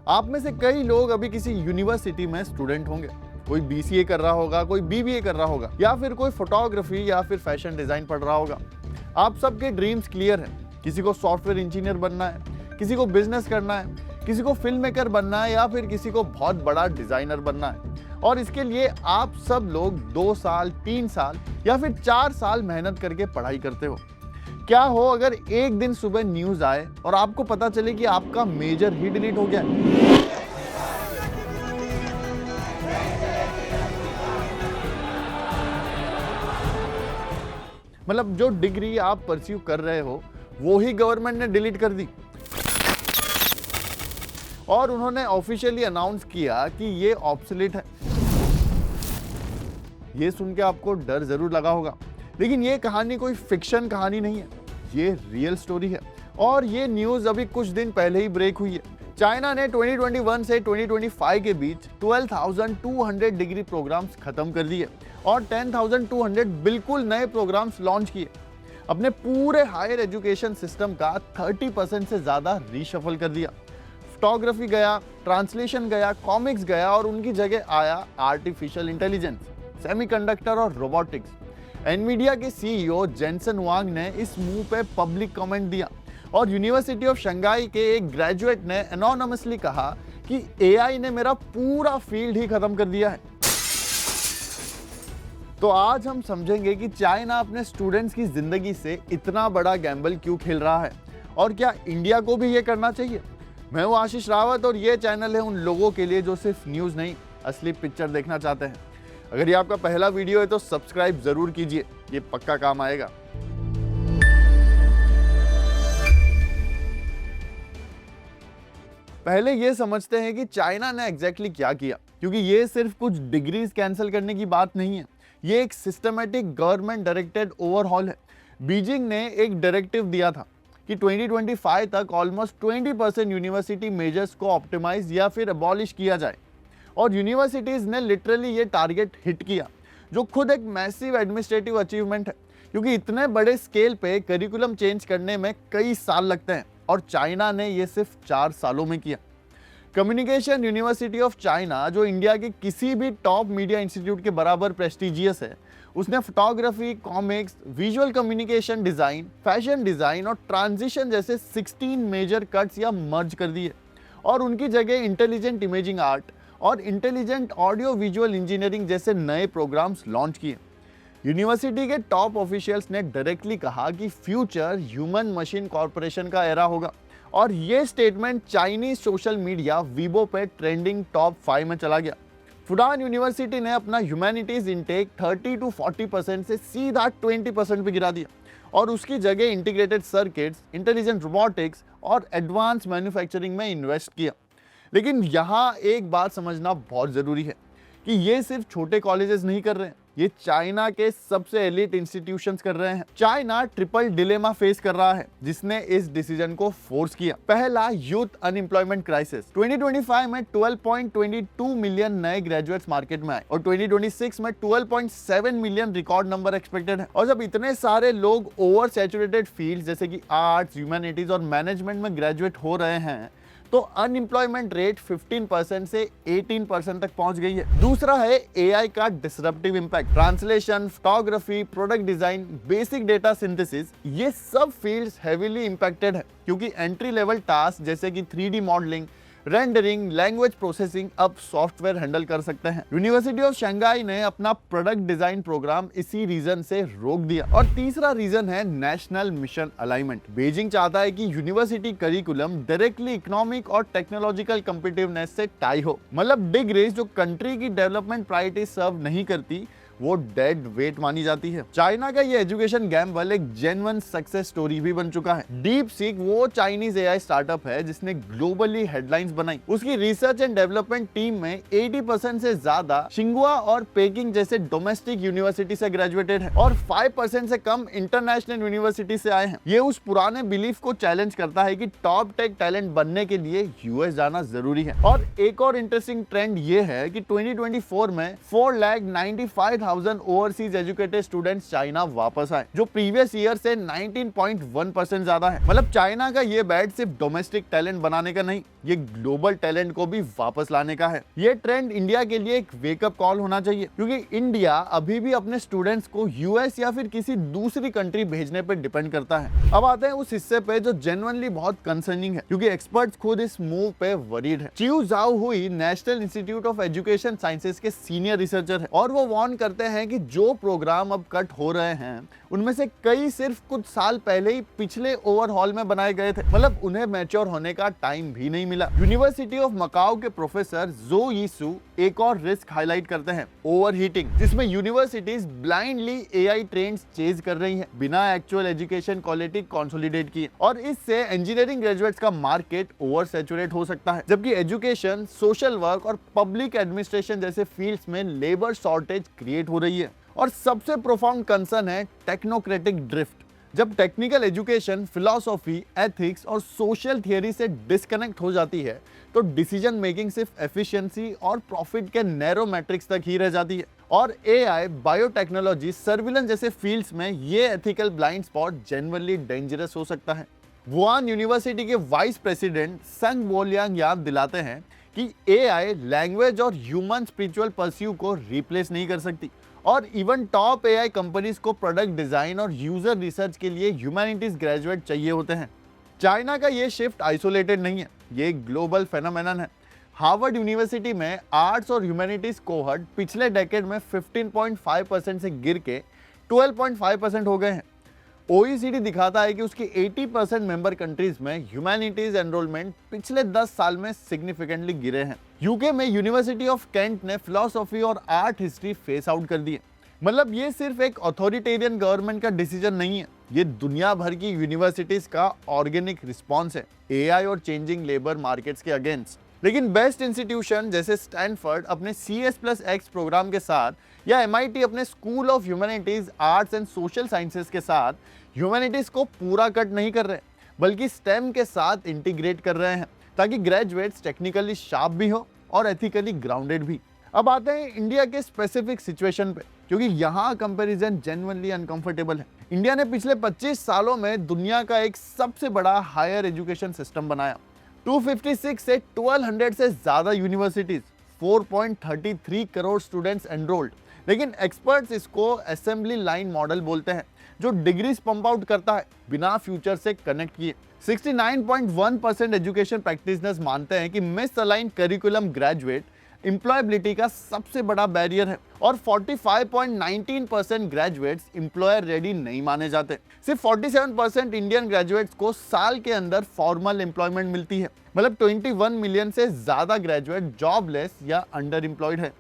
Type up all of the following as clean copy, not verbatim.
आप में से कई लोग अभी किसी यूनिवर्सिटी में स्टूडेंट होंगे। कोई बीसीए कर रहा होगा, कोई बीबीए कर रहा होगा, या फिर कोई फोटोग्राफी या फिर फैशन डिजाइन पढ़ रहा होगा। आप सबके ड्रीम्स क्लियर हैं। किसी को सॉफ्टवेयर इंजीनियर बनना है, किसी को बिजनेस करना है, किसी को फिल्म मेकर बनना है, या फिर किसी को बहुत बड़ा डिजाइनर बनना है। और इसके लिए आप सब लोग 2 साल, 3 साल या फिर 4 साल मेहनत करके पढ़ाई करते हो। क्या हो अगर एक दिन सुबह न्यूज आए और आपको पता चले कि आपका मेजर ही डिलीट हो गया। मतलब जो डिग्री आप परस्यू कर रहे हो वो ही गवर्नमेंट ने डिलीट कर दी। और उन्होंने ऑफिशियली अनाउंस किया कि ये ऑब्सोलीट है। ये सुन के आपको डर जरूर लगा होगा, लेकिन ये कहानी कोई फिक्शन कहानी नहीं है, ये रियल स्टोरी है। और ये न्यूज अभी कुछ दिन पहले ही ब्रेक हुई है। चाइना ने 2021 से 2025 के बीच 12,200 डिग्री प्रोग्राम्स खत्म कर दिए और 10,200 बिल्कुल नए प्रोग्राम्स लॉन्च किए। अपने पूरे हायर एजुकेशन सिस्टम का 30% से ज्यादा रीशफल कर दिया। फोटोग्राफी गया, ट्रांसलेशन गया, कॉमिक्स गया और उनकी जगह आया आर्टिफिशियल इंटेलिजेंस, सेमीकंडक्टर और रोबोटिक्स। एनवीडिया के सीईओ जेनसन वांग ने इस मूव पे पब्लिक कमेंट दिया और यूनिवर्सिटी ऑफ शंघाई के एक ग्रेजुएट ने एनोनिमसली कहा कि एआई ने मेरा पूरा फील्ड ही खत्म कर दिया है। तो आज हम समझेंगे कि चाइना अपने स्टूडेंट्स की जिंदगी से इतना बड़ा गैम्बल क्यों खेल रहा है और क्या इंडिया को भी ये करना चाहिए। मैं हूं आशीष रावत और ये चैनल है उन लोगों के लिए जो सिर्फ न्यूज नहीं, असली पिक्चर देखना चाहते हैं। अगर ये आपका पहला वीडियो है तो सब्सक्राइब जरूर कीजिए, ये पक्का काम आएगा। पहले ये समझते हैं कि चाइना ने एग्जैक्टली क्या किया, क्योंकि ये सिर्फ कुछ डिग्रीज कैंसिल करने की बात नहीं है, ये एक सिस्टमैटिक गवर्नमेंट डायरेक्टेड ओवरहॉल है। बीजिंग ने एक डायरेक्टिव दिया था कि 2025 तक ऑलमोस्ट 20% यूनिवर्सिटी मेजर्स को ऑप्टिमाइज या फिर अबॉलिश किया जाए। और यूनिवर्सिटीज ने लिटरली ये टारगेट हिट किया, जो खुद एक मैसिव एडमिनिस्ट्रेटिव अचीवमेंट है, क्योंकि इतने बड़े स्केल पे करिकुलम चेंज करने में कई साल लगते हैं और चाइना ने ये सिर्फ 4 सालों में किया। कम्युनिकेशन यूनिवर्सिटी ऑफ चाइना, जो इंडिया के किसी भी टॉप मीडिया इंस्टीट्यूट के बराबर प्रेस्टिजियस है, उसने photography, comics, visual communication design, fashion design और ट्रांजिशन जैसे 16 मेजर कट्स या मर्ज कर दिए और उनकी जगह इंटेलिजेंट इमेजिंग आर्ट और इंटेलिजेंट ऑडियो विजुअल इंजीनियरिंग जैसे नए प्रोग्राम्स लॉन्च किए। यूनिवर्सिटी के टॉप ऑफिशियल्स ने डायरेक्टली कहा कि फ्यूचर ह्यूमन मशीन कॉर्पोरेशन का एरा होगा और ये statement Chinese social media Weibo पे ट्रेंडिंग टॉप 5 में चला गया। फुडान यूनिवर्सिटी ने अपना ह्यूमैनिटीज इंटेक 30 to 40% से सीधा 20% पे गिरा दिया और उसकी जगह इंटीग्रेटेड सर्किट्स, इंटेलिजेंट रोबोटिक्स और एडवांस मैन्युफैक्चरिंग में इन्वेस्ट किया। लेकिन यहाँ एक बात समझना बहुत जरूरी है कि ये सिर्फ छोटे कॉलेजेस नहीं कर रहे हैं, ये चाइना के सबसे एलिट इंस्टीट्यूशंस कर रहे हैं। चाइना ट्रिपल डिलेमा फेस कर रहा है, जिसने इस डिसीजन को फोर्स किया। पहला, यूथ अनएम्प्लॉयमेंट क्राइसिस। 2025 में 12.22 मिलियन नए ग्रेजुएट्स मार्केट में आए और 2026 में 12.7 मिलियन रिकॉर्ड नंबर एक्सपेक्टेड है। और जब इतने सारे लोग ओवर सैचुरेटेड फील्ड जैसे कि आर्ट्स, ह्यूमैनिटीज और मैनेजमेंट में ग्रेजुएट हो रहे हैं तो अनएम्प्लॉयमेंट रेट 15% से 18% तक पहुंच गई है। दूसरा है एआई का disruptive impact. Translation, photography, product design, basic data synthesis, ये सब फील्ड्स हेवीली इंपैक्टेड है, क्योंकि एंट्री लेवल टास्क जैसे कि 3D modelling, rendering, language processing अब सॉफ्टवेयर हैंडल कर सकते हैं। यूनिवर्सिटी ऑफ शंघाई ने अपना प्रोडक्ट डिजाइन प्रोग्राम इसी रीजन से रोक दिया। और तीसरा रीजन है नेशनल मिशन अलाइनमेंट। बीजिंग चाहता है कि यूनिवर्सिटी करिकुलम डायरेक्टली इकोनॉमिक और टेक्नोलॉजिकल कॉम्पिटिटिवनेस से टाई हो। मतलब डिग्रीज जो कंट्री की डेवलपमेंट प्रायोरिटी सर्व नहीं करती वो डेड वेट मानी जाती है। चाइना का ये एजुकेशन गैम्बल एक जेन्युइन सक्सेस स्टोरी भी बन चुका है। डीप सीक वो चाइनीज एआई स्टार्टअप है जिसने ग्लोबली हेडलाइंस बनाई। उसकी रिसर्च एंड डेवलपमेंट टीम में 80% से ज्यादा शिंगुआ और पेकिंग जैसे डोमेस्टिक यूनिवर्सिटी से ग्रेजुएटेड है और 5% से कम इंटरनेशनल यूनिवर्सिटी से आए हैं। ये उस पुराने बिलीफ को चैलेंज करता है कि टॉप टेक टैलेंट बनने के लिए यूएस जाना जरूरी है। और एक और इंटरेस्टिंग ट्रेंड ये है कि 2024 में 4,95,000 15,000 ओवरसीज एजुकेटेड स्टूडेंट्स चाइना वापस आए, जो प्रीवियस ईयर से 19.1% ज्यादा है। मतलब चाइना का ये बैट सिर्फ डोमेस्टिक टैलेंट बनाने का नहीं, ये ग्लोबल टैलेंट को भी वापस लाने का है। ये ट्रेंड इंडिया के लिए एक वेकअप कॉल होना चाहिए, क्योंकि इंडिया अभी भी अपने स्टूडेंट्स को यूएस या फिर किसी दूसरी कंट्री भेजने पर डिपेंड करता है। अब आते हैं उस हिस्से पे जो जेन्युइनली बहुत कंसर्निंग है, क्योंकि एक्सपर्ट्स खुद इस मूव पे वरीड है। चिउ जाओ हुई national institute of education sciences के सीनियर रिसर्चर है, और वो वार्न करते हैं कि जो प्रोग्राम अब कट हो रहे हैं उनमें से कई सिर्फ कुछ साल पहले ही पिछले ओवरहॉल में बनाए गए थे। मतलब उन्हें मैच्योर होने का टाइम भी नहीं मिला। यूनिवर्सिटी ऑफ मकाओ के प्रोफेसर जो यीसु एक और रिस्क हाईलाइट करते हैं, ओवरहीटिंग, जिसमें universities blindly AI trends chase कर रही हैं बिना एक्चुअल एजुकेशन क्वालिटी कंसोलिडेट किए, और इससे इंजीनियरिंग ग्रेजुएट्स का मार्केट ओवर सैचुरेट हो सकता है। जबकि एजुकेशन, सोशल वर्क और पब्लिक एडमिनिस्ट्रेशन जैसे फील्ड्स में लेबर शॉर्टेज क्रिएट हो रही है। और सबसे प्रोफाउंड कंसर्न है टेक्नोक्रेटिक ड्रिफ्ट। जब टेक्निकल एजुकेशन फिलॉसफी, एथिक्स और सोशल थियरी से डिस्कनेक्ट हो जाती है तो डिसीजन मेकिंग सिर्फ एफिशिएंसी और प्रॉफिट के नैरो मैट्रिक्स तक ही रह जाती है। और एआई, बायोटेक्नोलॉजी, सर्विलेंस जैसे फील्ड्स में ये ethical blind spot genuinely dangerous हो सकता है। वुहान यूनिवर्सिटी के वाइस प्रेसिडेंट संग बोलियांग याद दिलाते हैं कि एआई लैंग्वेज और ह्यूमन स्पिरिचुअल परस्यू को रिप्लेस नहीं कर सकती, और इवन टॉप एआई कंपनीज को प्रोडक्ट डिजाइन और यूजर रिसर्च के लिए ह्यूमैनिटीज ग्रेजुएट चाहिए होते हैं। चाइना का ये शिफ्ट आइसोलेटेड नहीं है, ये एक ग्लोबल फेनोमेनन है। हार्वर्ड यूनिवर्सिटी में आर्ट्स और ह्यूमैनिटीज कोहर्ट पिछले डेकेड में 15.5% से गिर के 12.5% हो गए हैं। ओईसीडी दिखाता है कि उसकी 80% मेंबर कंट्रीज में ह्यूमैनिटीज एनरोलमेंट पिछले 10 साल में सिग्निफिकेंटली गिरे हैं। यूके में यूनिवर्सिटी ऑफ कैंट ने फिलॉसफी और आर्ट हिस्ट्री फेस आउट कर दी है। मतलब ये सिर्फ एक अथॉरिटेरियन गवर्नमेंट का डिसीजन नहीं है, ये दुनिया भर की यूनिवर्सिटीज का ऑर्गेनिक रिस्पॉन्स है एआई और चेंजिंग लेबर मार्केट्स के अगेंस्ट। लेकिन बेस्ट इंस्टीट्यूशन जैसे स्टैनफोर्ड अपने CS+X प्रोग्राम के साथ, या MIT अपने school of humanities, arts and social sciences के साथ ह्यूमैनिटीज को पूरा कट नहीं कर रहे, बल्कि स्टेम के साथ इंटीग्रेट कर रहे हैं, ताकि ग्रेजुएट्स टेक्निकली शार्प भी हो और एथिकली ग्राउंडेड भी। अब आते हैं इंडिया के स्पेसिफिक सिचुएशन पे, क्योंकि यहाँ कंपैरिजन जेन्युइनली अनकंफर्टेबल है। इंडिया ने पिछले 25 सालों में दुनिया का एक सबसे बड़ा हायर एजुकेशन सिस्टम बनाया। 256 से 1200 से ज्यादा यूनिवर्सिटीज, 4.33 करोड़ स्टूडेंट्स एनरोल्ड। लेकिन एक्सपर्ट्स इसको असेंबली लाइन मॉडल बोलते हैं, जो डिग्रीज पंप आउट करता है बिना फ्यूचर से कनेक्ट किए। 69.1% एजुकेशन प्रैक्टिशनर्स मानते हैं कि मिसअलाइंड करिकुलम ग्रेजुएट एम्प्लॉयबिलिटी का सबसे बड़ा बैरियर है, और 45.19% ग्रेजुएट्स एम्प्लॉयर रेडी नहीं माने जाते। सिर्फ 47% इंडियन ग्रेजुएट्स को साल के अंदर फॉर्मल एम्प्लॉयमेंट मिलती है। मतलब 21 मिलियन से ज्यादा ग्रेजुएट जॉबलेस या अंडर एम्प्लॉयड है।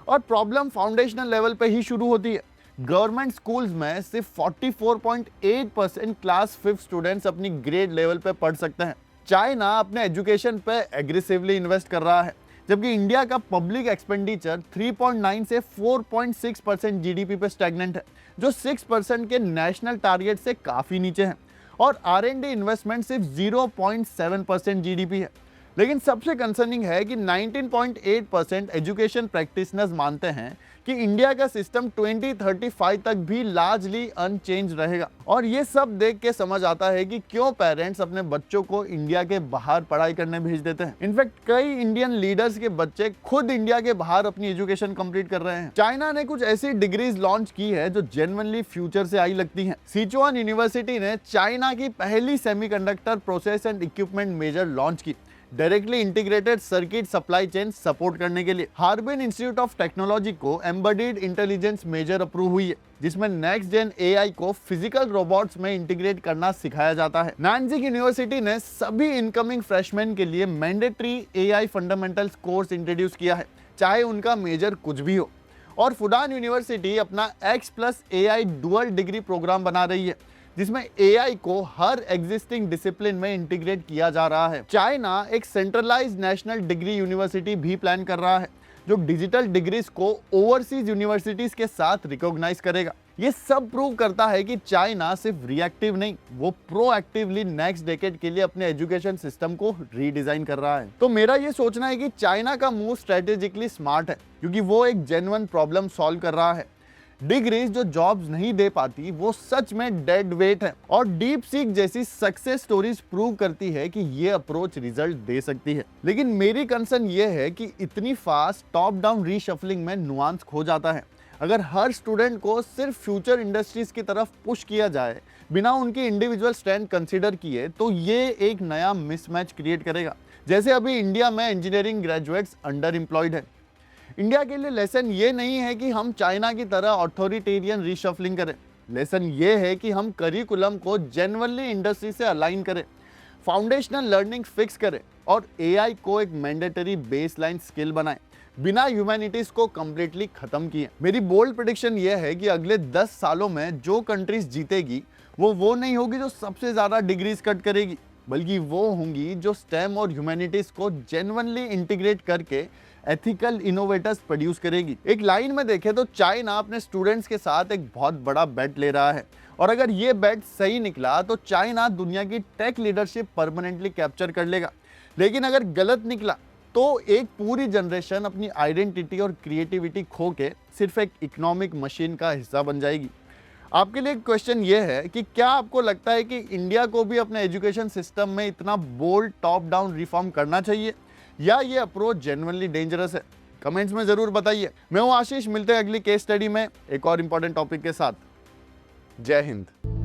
और प्रॉब्लम फाउंडेशनल लेवल पे ही शुरू होती है। गवर्नमेंट स्कूल्स में सिर्फ 44.8% क्लास 5 स्टूडेंट्स अपनी ग्रेड लेवल पे पढ़ सकते हैं। चाइना अपने एजुकेशन पे एग्रेसिवली इन्वेस्ट कर रहा है, जबकि इंडिया का पब्लिक एक्सपेंडिचर 3.9 से 4.6% जीडीपी पे स्टैग्नेंट है, जो 6% के नेशनल टारगेट से काफी नीचे है। और R&D इन्वेस्टमेंट सिर्फ 0.7% जीडीपी है। लेकिन सबसे कंसर्निंग है कि 19.8% एजुकेशन प्रैक्टिशनर्स मानते हैं कि इंडिया का सिस्टम 2035 तक भी लार्जली अनचेंज रहेगा। और ये सब देख के समझ आता है कि क्यों पेरेंट्स अपने बच्चों को इंडिया के बाहर पढ़ाई करने भेज देते हैं। इनफैक्ट कई इंडियन लीडर्स के बच्चे खुद इंडिया के बाहर अपनी एजुकेशन कंप्लीट कर रहे हैं। चाइना ने कुछ ऐसी डिग्रीज लॉन्च की है जो जेन्युइनली फ्यूचर से आई लगती हैं। सिचुआन यूनिवर्सिटी ने चाइना की पहली semiconductor process and equipment major launch की, directly integrated circuit supply chain support करने के लिए। हार्बिन इंस्टीट्यूट ऑफ टेक्नोलॉजी को एम्बेडेड इंटेलिजेंस मेजर अप्रूव हुई है, जिसमें नेक्स्ट जेन एआई को फिजिकल रोबोट्स में इंटीग्रेट करना सिखाया जाता है। नानजिंग यूनिवर्सिटी ने सभी इनकमिंग फ्रेशमैन के लिए mandatory AI fundamentals course introduce किया है, चाहे उनका मेजर कुछ भी हो। और फुडान यूनिवर्सिटी अपना X+AI डुअल डिग्री प्रोग्राम बना रही है, जिसमें एआई को हर एग्जिस्टिंग डिसिप्लिन में इंटीग्रेट किया जा रहा है। चाइना एक सेंट्रलाइज्ड नेशनल डिग्री यूनिवर्सिटी भी प्लान कर रहा है, जो डिजिटल डिग्रीज को ओवरसीज यूनिवर्सिटीज के साथ रिकॉग्नाइज करेगा। ये सब प्रूव करता है कि चाइना सिर्फ रिएक्टिव नहीं, वो प्रोएक्टिवली नेक्स्ट डेकेड के लिए अपने एजुकेशन सिस्टम को रीडिजाइन कर रहा है। तो मेरा ये सोचना है कि चाइना का मूव स्ट्रेटेजिकली स्मार्ट है, क्योंकि वो एक जेन्युइन प्रॉब्लम सॉल्व कर रहा है। डिग्रीज जो जॉब्स नहीं दे पाती वो सच में डेड वेट है, और डीप सीक जैसी सक्सेस स्टोरीज प्रूव करती है कि ये अप्रोच रिजल्ट दे सकती है। लेकिन मेरी कंसर्न ये है कि इतनी फास्ट टॉप डाउन रीशफलिंग में नुआंस खो जाता है। अगर हर स्टूडेंट को सिर्फ फ्यूचर इंडस्ट्रीज की तरफ पुश किया जाए बिना उनकी इंडिविजुअल स्ट्रेंथ कंसीडर किए, तो ये एक नया मिसमैच क्रिएट करेगा। जैसे अभी इंडिया में इंजीनियरिंग ग्रेजुएट्स अंडर एम्प्लॉयड है। इंडिया के लिए लेसन ये नहीं है कि हम चाइना की तरह ऑथोरिटेरियन रीशफलिंग करें। लेसन ये है कि हम करिकुलम को जेन्युइनली इंडस्ट्री से अलाइन करें, फाउंडेशनल लर्निंग फिक्स करें और एआई को एक मैंडेटरी बेसलाइन स्किल बनाएं, बिना ह्यूमैनिटीज को कंप्लीटली खत्म किए। मेरी बोल्ड प्रेडिक्शन यह है कि अगले 10 सालों में जो कंट्रीज जीतेगी वो नहीं होगी जो सबसे ज्यादा डिग्रीज कट करेगी, बल्कि वो होंगी जो स्टेम और ह्यूमैनिटीज को जेन्युइनली इंटीग्रेट करके एथिकल इनोवेटर्स प्रोड्यूस करेगी। एक लाइन में देखें तो चाइना अपने स्टूडेंट्स के साथ एक बहुत बड़ा बेट ले रहा है, और अगर ये बेट सही निकला तो चाइना दुनिया की टेक लीडरशिप परमानेंटली कैप्चर कर लेगा। लेकिन अगर गलत निकला तो एक पूरी जनरेशन अपनी आइडेंटिटी और क्रिएटिविटी खो के सिर्फ एक इकोनॉमिक मशीन का हिस्सा बन जाएगी। आपके लिए क्वेश्चन ये है कि क्या आपको लगता है कि इंडिया को भी अपने एजुकेशन सिस्टम में इतना बोल्ड टॉप डाउन रिफॉर्म करना चाहिए, या ये अप्रोच जेन्युइनली डेंजरस है? कमेंट्स में जरूर बताइए। मैं हूं आशीष, मिलते हैं अगली केस स्टडी में एक और इंपॉर्टेंट टॉपिक के साथ। जय हिंद।